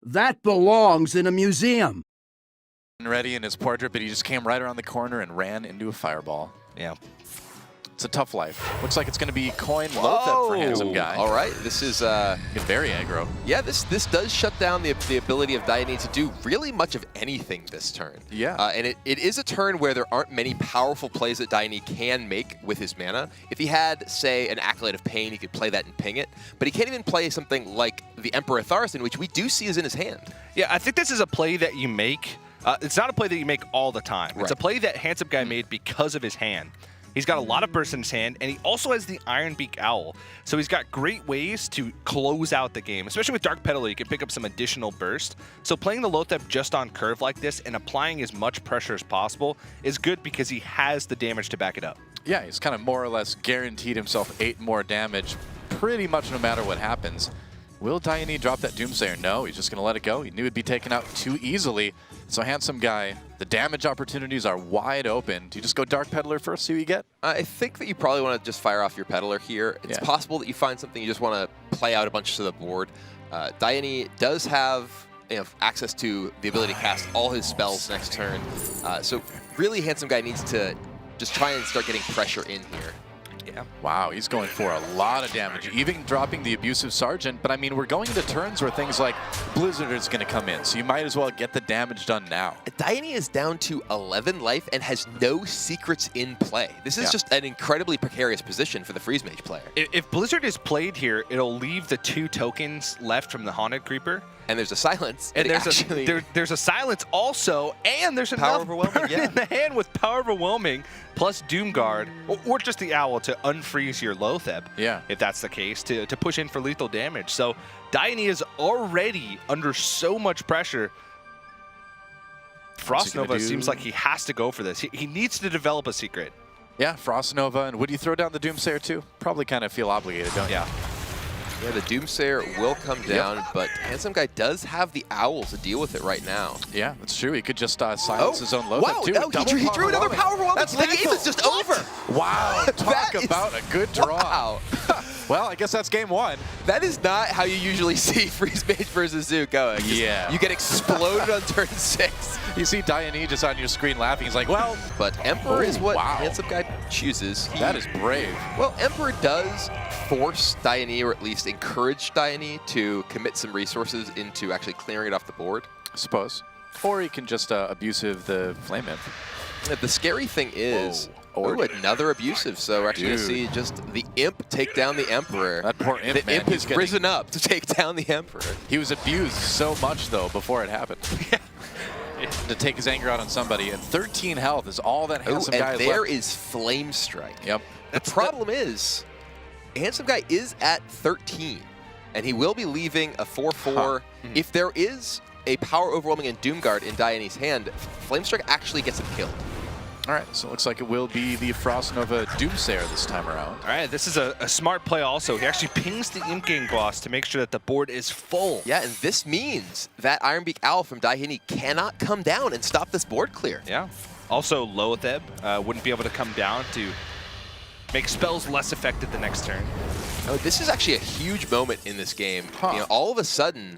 That belongs in a museum. Ready in his portrait, but he just came right around the corner and ran into a fireball. Yeah. It's a tough life. Looks like it's going to be coin low for Handsome Guy. All right, this is very aggro. Yeah, this does shut down the ability of DDaHyoNi to do really much of anything this turn. Yeah. And it is a turn where there aren't many powerful plays that DDaHyoNi can make with his mana. If he had, say, an Acolyte of Pain, he could play that and ping it. But he can't even play something like the Emperor Tharson, which we do see is in his hand. Yeah, I think this is a play that you make. It's not a play that you make all the time. It's a play that Handsome Guy made because of his hand. He's got a lot of burst in his hand, and he also has the Ironbeak Owl. So he's got great ways to close out the game. Especially with Dark Peddler, you can pick up some additional burst. So playing the Lothep just on curve like this and applying as much pressure as possible is good because he has the damage to back it up. Yeah, he's kind of more or less guaranteed himself 8 more damage pretty much no matter what happens. Will DDaHyoNi drop that Doomsayer? No, he's just going to let it go. He knew it'd be taken out too easily. So Handsome Guy, the damage opportunities are wide open. Do you just go Dark Peddler first, see what you get? I think that you probably want to just fire off your Peddler here. It's possible that you find something you just want to play out a bunch to the board. DDaHyoNi does have access to the ability to cast all his spells next turn. So really, Handsome Guy needs to just try and start getting pressure in here. Yeah. Wow, he's going for a lot of damage, even dropping the Abusive Sergeant. But I mean, we're going into turns where things like Blizzard is going to come in, so you might as well get the damage done now. DDaHyoNi is down to 11 life and has no secrets in play. This is just an incredibly precarious position for the Freeze Mage player. If Blizzard is played here, it'll leave the 2 tokens left from the Haunted Creeper. And there's a silence. And there's a silence also, and there's Power enough Overwhelming, burn in the hand with Power Overwhelming plus Doomguard, or just the Owl to unfreeze your Lothep, if that's the case, to push in for lethal damage. So DDaHyoNi is already under so much pressure. Frost Nova seems like he has to go for this. He needs to develop a secret. Yeah, Frost Nova, and would you throw down the Doomsayer too? Probably kind of feel obligated, don't you? Yeah, the Doomsayer will come down, but Handsome Guy does have the Owl to deal with it right now. Yeah, that's true. He could just silence his own Lothep too. Wow, he drew another Power Overwhelming. The game is just over. Wow, talk about a good draw. Wow. Well, I guess that's game 1. That is not how you usually see Freeze Mage versus Zoo going. Yeah. You get exploded on turn 6. You see DDaHyoNi just on your screen laughing. He's like, well. But Emperor is what Handsome Guy chooses. That is brave. Well, Emperor does force DDaHyoNi, or at least encourage DDaHyoNi, to commit some resources into actually clearing it off the board. I suppose. Or he can just abusive the Flame Imp. The scary thing is, another abusive. So we're actually going to see just the Imp take down the Emperor. That poor Imp, The Imp has risen up to take down the Emperor. He was abused so much, though, before it happened. To take his anger out on somebody. And 13 health is all that Handsome Guy has left. And there is Flame Strike. Yep. The problem is, Handsome Guy is at 13, and he will be leaving a 4/4. If there is a Power Overwhelming and Doomguard in DDaHyoNi's hand, Flame Strike actually gets him killed. All right, so it looks like it will be the Frost Nova Doomsayer this time around. All right, this is a smart play also. He actually pings the Imp Gang boss to make sure that the board is full. Yeah, and this means that Ironbeak Owl from DDaHyoNi cannot come down and stop this board clear. Yeah. Also, Lothep wouldn't be able to come down to make spells less effective the next turn. Oh, this is actually a huge moment in this game. You know, all of a sudden,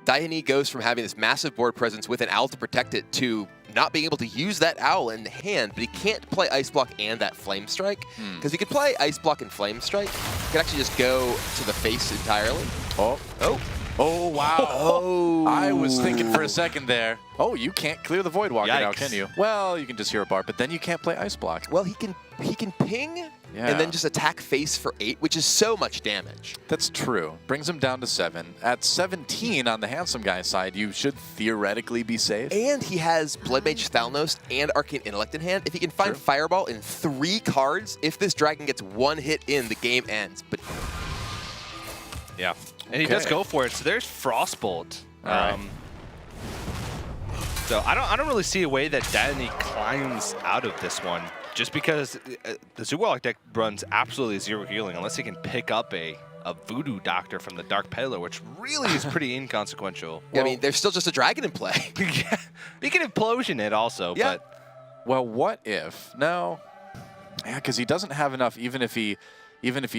DDaHyoNi goes from having this massive board presence with an Owl to protect it to not being able to use that Owl in hand, but he can't play Ice Block and that Flame Strike. Because he could play Ice Block and Flame Strike. He could actually just go to the face entirely. Oh, wow. Oh. I was thinking for a second there, you can't clear the Voidwalker now, can you? Well, you can just Hero Barb, but then you can't play Ice Block. Well, he can ping and then just attack face for 8, which is so much damage. That's true. Brings him down to 7. At 17 on the Handsome Guy side, you should theoretically be safe. And he has Blood Mage Thalnos and Arcane Intellect in hand. If he can find Fireball in 3 cards, if this dragon gets 1 hit in, the game ends. But yeah. And he does go for it. So there's Frostbolt. So I don't really see a way that DDaHyoNi climbs out of this one, just because the Zugwalk deck runs absolutely 0 healing unless he can pick up a Voodoo Doctor from the Dark Peddler, which really is pretty inconsequential. Yeah, I mean, there's still just a dragon in play. Yeah, he can Implosion it also. Yeah. But well, what if? No. Yeah, because he doesn't have enough, even if he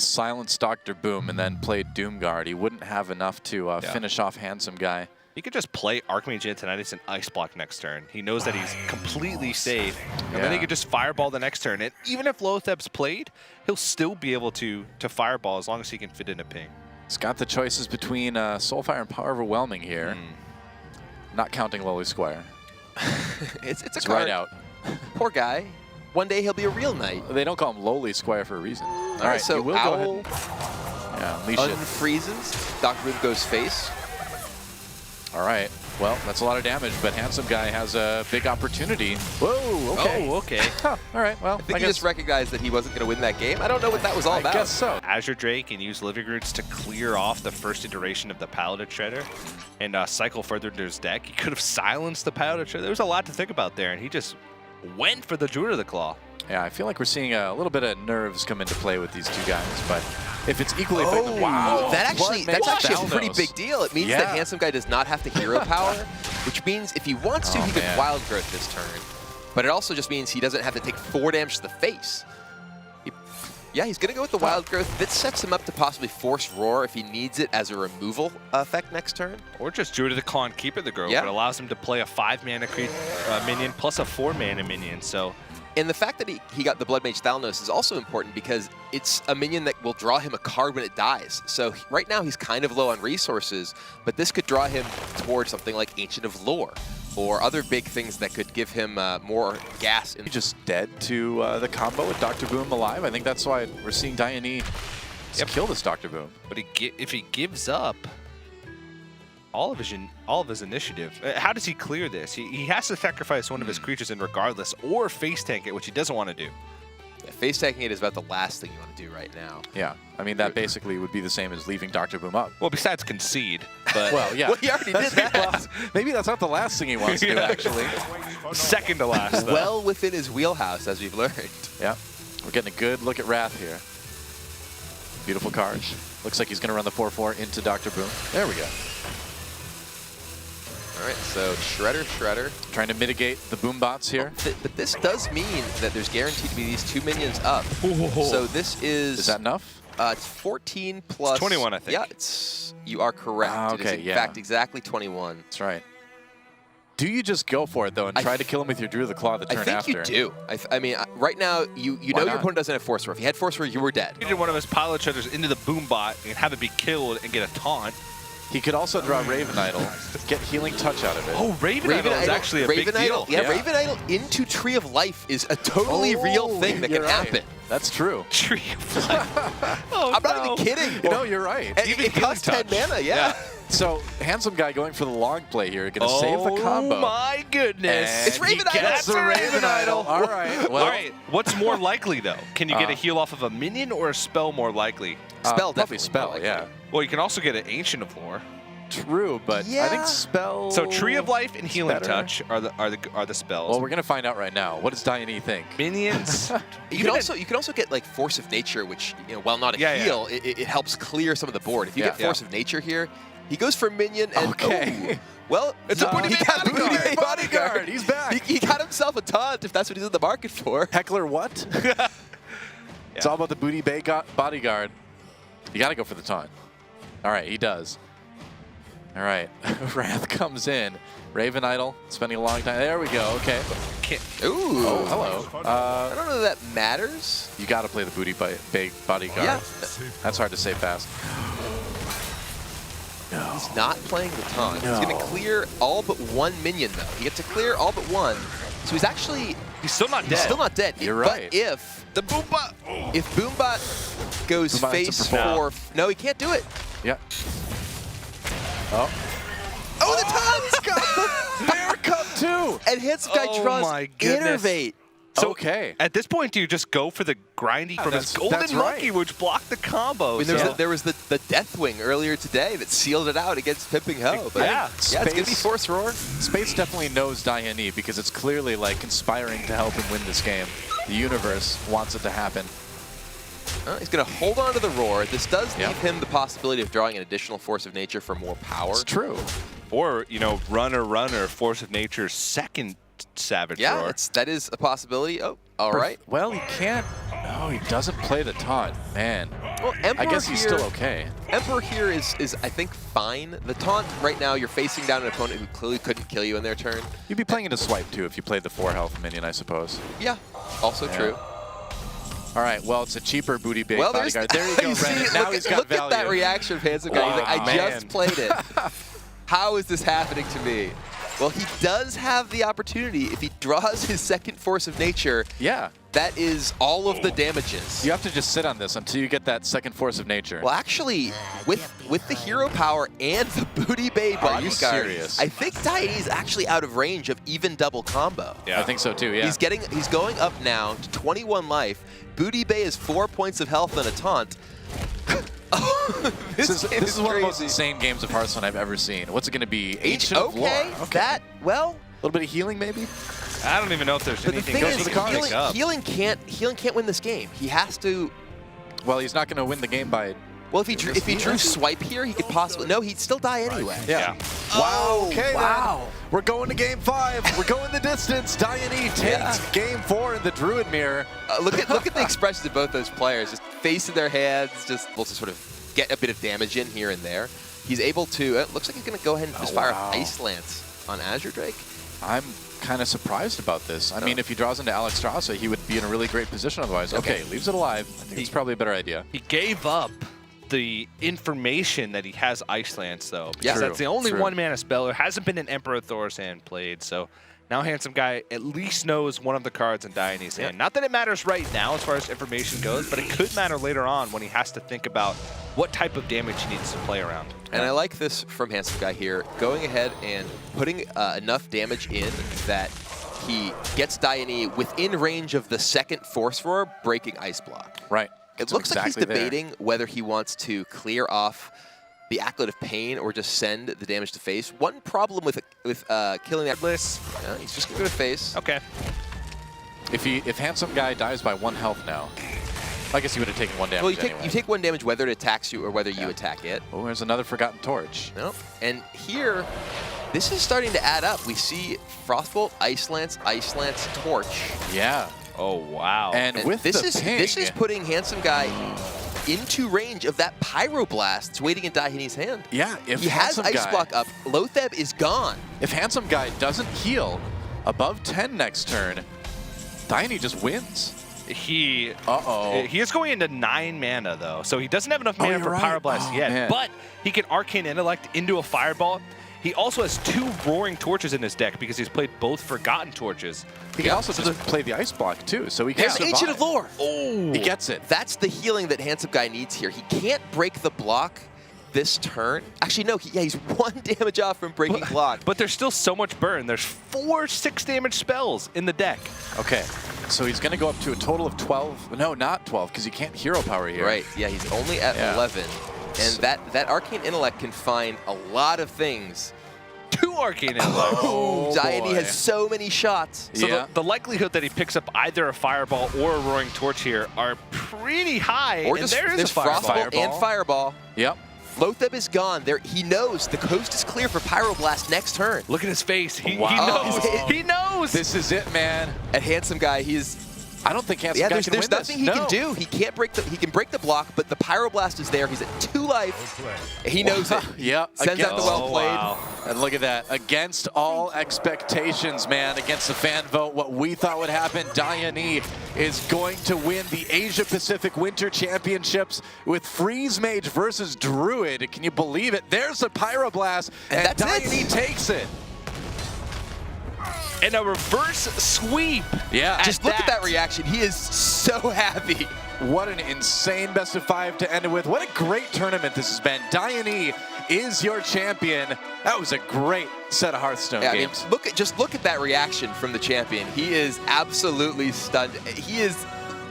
silenced Dr. Boom and then played Doomguard, he wouldn't have enough to finish off Handsome Guy. He could just play Archmage Antonitis and Ice Block next turn. He knows that he's completely safe, and then he could just Fireball the next turn. And even if Lothep's played, he'll still be able to Fireball as long as he can fit in a ping. He's got the choices between Soulfire and Power Overwhelming here. Not counting Lowly Squire. it's a It's card. right out. Poor guy. One day he'll be a real knight. They don't call him Lowly Squire for a reason. All right, so he will go Owl ahead. Yeah, unleash it. unfreezes. Dr. Boom goes face. All right. Well, that's a lot of damage, but Handsome Guy has a big opportunity. Whoa, okay. Oh, okay. Huh, all right, well, I think he just recognized that he wasn't going to win that game. I don't know what that was all about. I guess so. Azure Drake and use Living Roots to clear off the first iteration of the Paladin Shredder and cycle further into his deck. He could have silenced the Paladin Shredder. There was a lot to think about there, and he just went for the Druid of the Claw. Yeah, I feel like we're seeing a little bit of nerves come into play with these two guys, but if it's equally effective, wow. That's actually a pretty Thalnos. big deal. It means that Handsome Guy does not have to hero power, which means if he wants to, he could Wild Growth this turn. But it also just means he doesn't have to take 4 damage to the face. Yeah, he's going to go with the Wild Growth. This sets him up to possibly force Roar if he needs it as a removal effect next turn. Or just Druid of the Claw and keep it the Grove. Yeah. It allows him to play a 5-mana minion plus a 4-mana minion. So. And the fact that he got the Blood Mage Thalnos is also important because it's a minion that will draw him a card when it dies. So right now he's kind of low on resources, but this could draw him towards something like Ancient of Lore or other big things that could give him more gas. He's just dead to the combo with Dr. Boom alive. I think that's why we're seeing DDaHyoNi kill this Dr. Boom. But if he gives up all of his initiative, how does he clear this? He has to sacrifice one of his creatures in regardless, or face tank it, which he doesn't want to do. Yeah, face tanking it is about the last thing you want to do right now. Yeah, I mean that basically would be the same as leaving Dr. Boom up. Well, besides concede, but well, yeah. Well, he already did that. Well, maybe that's not the last thing he wants to do, actually. Second to last, though. Well within his wheelhouse, as we've learned. Yeah, we're getting a good look at Wrath here. Beautiful card. Looks like he's going to run the 4/4 into Dr. Boom. There we go. All right, so Shredder. Trying to mitigate the boom bots here. But this does mean that there's guaranteed to be these 2 minions up. So this is... Is that enough? It's 14 plus... It's 21, I think. Yeah, you are correct. Okay, it is, in fact, exactly 21. That's right. Do you just go for it, though, and try to kill him with your Druid of the Claw the turn after? I think you do. I mean, right now, you know your opponent doesn't have Force Roar. If you had Force Roar, you were dead. He did one of his Pilot Shredders into the boom bot and have it be killed and get a taunt. He could also draw Raven Idol, get Healing Touch out of it. Oh, Raven Idol is actually a big deal. Yeah, Raven Idol into Tree of Life is a totally real thing that can happen. That's true. Tree of Life. Oh, I'm not even kidding. No, you're right. It costs 10 mana, yeah. So, Handsome Guy going for the long play here, going to save the combo. Oh my goodness. And it's Raven Idol. That's the Raven Idol. All right. Well, all right. What's more likely, though? Can you get a heal off of a minion or a spell more likely? Spell, probably spell, yeah. Well, you can also get an Ancient of Lore. True, but I think spell. So Tree of Life and Healing Touch are the spells. Well, we're gonna find out right now. What does DDaHyoNi think? Minions. You can also get like Force of Nature, which while not a heal, it helps clear some of the board. If you get Force of Nature here, he goes for minion and well, it's a Booty Bodyguard. He's back. He got himself a taunt if that's what he's in the market for. Heckler what? It's all about the Booty Bodyguard. You gotta go for the taunt. All right, he does. All right, Wrath comes in. Raven Idol, spending a long time. There we go, okay. Ooh. Oh, hello. I don't know that matters. You gotta play the Booty Bodyguard. Yeah. That's hard to say fast. No. He's not playing the taunt. No. He's gonna clear all but 1 minion though. He gets to clear all but 1. So he's actually... He's still not dead. He's still not dead. You're right. But if... The Boombot... If Boombot goes face for... No, he can't do it. Yeah. Oh, the taunt's got the Bear Cup too! And Handsome Guy draws Innervate. So at this point, do you just go for the grindy from his Golden Monkey, which blocked the combo? I mean, there was the Deathwing earlier today that sealed it out against Pimping Ho. But it's going to be Force Roar. Space definitely knows DDaHyoNi because it's clearly like conspiring to help him win this game. The universe wants it to happen. He's going to hold on to the Roar. This does leave him the possibility of drawing an additional Force of Nature for more power. It's true. Or, runner, Force of Nature's second Savage Roar. Yeah, that is a possibility. Oh, all right. Well, he can't. No, he doesn't play the taunt. Man. Well, Emperor I guess he's here, still okay. Emperor here is I think, fine. The taunt right now, you're facing down an opponent who clearly couldn't kill you in their turn. You'd be playing into swipe, too, if you played the 4 health minion, I suppose. Yeah, also true. All right, well, it's a cheaper booty bait Well, bodyguard. There you go, you see, Reddit. Now he's got look value. at that reaction of Handsome Guy. He's like, I Wow, just played it. How is this happening to me? Well, he does have the opportunity. If he draws his second Force of Nature, Yeah. that is all of the damages. You have to just sit on this until you get that second Force of Nature. Well, actually, with the hero power and the booty bay Are you bodyguard, serious? I think DDaHyoNi is actually out of range of even double combo. Yeah. I think so, too, yeah. He's going up now to 21 life. Booty bay is 4 points of health and a taunt. This is game one of the most crazy. insane games of Hearthstone I've ever seen. What's it going to be? Okay, Of Lore. that, well, A little bit of healing, maybe? I don't even know if there's but the anything thing else is, we can pick up. healing can't win this game. He has to. Well, he's not going to win the game by... Well, if he drew swipe here, he could possibly. No, he'd still die anyway. Yeah. Oh, Okay, wow. then. We're going to game 5. We're going the distance. DDaHyoNi takes game 4 in the Druid Mirror. Look at the expressions of both those players, just facing their hands, just able to sort of get a bit of damage in here and there. He's able to. It looks like he's going to go ahead and just fire Ice Lance on Azure Drake. I'm kind of surprised about this. I mean, if he draws into Alex Strasser, he would be in a really great position otherwise. Okay, leaves it alive. I think it's probably a better idea. He gave up the information that he has Ice Lance, though. Because Yeah. that's the only True. one-mana spell. There hasn't been an Emperor Thor's hand played, so now Handsome Guy at least knows one of the cards in DDaHyoNi's hand. Not that it matters right now as far as information goes, but it could matter later on when he has to think about what type of damage he needs to play around. And I like this from Handsome Guy here, going ahead and putting enough damage in that he gets DDaHyoNi within range of the second Force Roar, breaking Ice Block. Right. It looks like he's debating whether he wants to clear off the Acolyte of Pain or just send the damage to face. One problem with killing that Bliss, he's just going to go to face. Okay. If Handsome Guy dies by 1 health now, I guess he would have taken 1 damage Well, anyway. you take 1 damage whether it attacks you or whether you attack it. Oh, there's another Forgotten Torch. No. And here, this is starting to add up. We see Frostbolt, Ice Lance, Torch. Yeah. Oh, wow. And with this the ping, this is putting Handsome Guy into range of that Pyroblast that's waiting in DDaHyoNi's hand. Yeah, if He has Handsome Ice Guy, Block up. Lotheb is gone. If Handsome Guy doesn't heal above 10 next turn, DDaHyoNi just wins. He is going into 9 mana, though, so he doesn't have enough mana you're for right. Pyroblast Oh, yet, man. but he can Arcane Intellect into a Fireball. He also has 2 Roaring Torches in his deck because he's played both Forgotten Torches. He can also just play the Ice Block, too, so he can There's survive. Ancient of Lore. He gets it. That's the healing that Handsome Guy needs here. He can't break the block this turn. Actually, no, he's 1 damage off from breaking block. But there's still so much burn. There's 4 6-damage spells in the deck. Okay, so he's going to go up to a total of 12. No, not 12, because he can't hero power here. Right, yeah, he's only at 11. And that Arcane Intellect can find a lot of things. 2 Arcane Intellect. Oh, DDaHyoNi boy. has so many shots. So Yeah. the likelihood that he picks up either a Fireball or a Roaring Torch here are pretty high. Or and just there is there's a Fireball. Frostbolt and Fireball. Yep. Lotheb is gone. He knows the coast is clear for Pyroblast next turn. Look at his face. He Wow. knows. He knows. This is it, man. At Handsome Guy, I don't think Handsome Guy there's can win nothing this. he can do. He can't break he can break the block, but the Pyroblast is there. He's at 2 life. He knows it. Yep. Sends out the well played. Wow. And look at that. Against all expectations, man. Against the fan vote, what we thought would happen, DDaHyoNi is going to win the Asia Pacific Winter Championships with Freeze Mage versus Druid. Can you believe it? There's a Pyroblast, and that's DDaHyoNi it. takes it. And a reverse sweep. Yeah. Just look at that reaction. He is so happy. What an insane best of 5 to end it with. What a great tournament this has been. DDaHyoNi is your champion. That was a great set of Hearthstone Yeah, I mean, games. just look at that reaction from the champion. He is absolutely stunned. He is,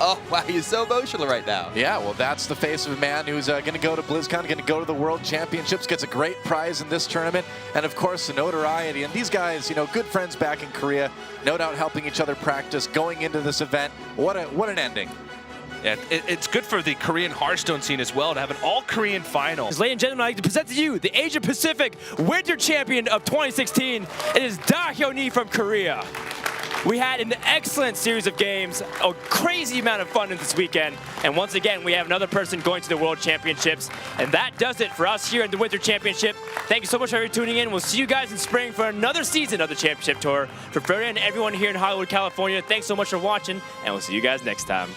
oh wow, he is so emotional right now. Yeah, well, that's the face of a man who's going to go to BlizzCon, going to go to the World Championships, gets a great prize in this tournament, and of course the notoriety. And these guys, you know, good friends back in Korea, no doubt helping each other practice, going into this event. What an ending. Yeah, it's good for the Korean Hearthstone scene as well to have an all-Korean final. Ladies and gentlemen, I'd like to present to you the Asia Pacific Winter Champion of 2016. It is DDaHyoNi from Korea. We had an excellent series of games, a crazy amount of fun this weekend, and once again, we have another person going to the World Championships, and that does it for us here at the Winter Championship. Thank you so much for tuning in. We'll see you guys in spring for another season of the Championship Tour. For Freddie and everyone here in Hollywood, California, thanks so much for watching, and we'll see you guys next time.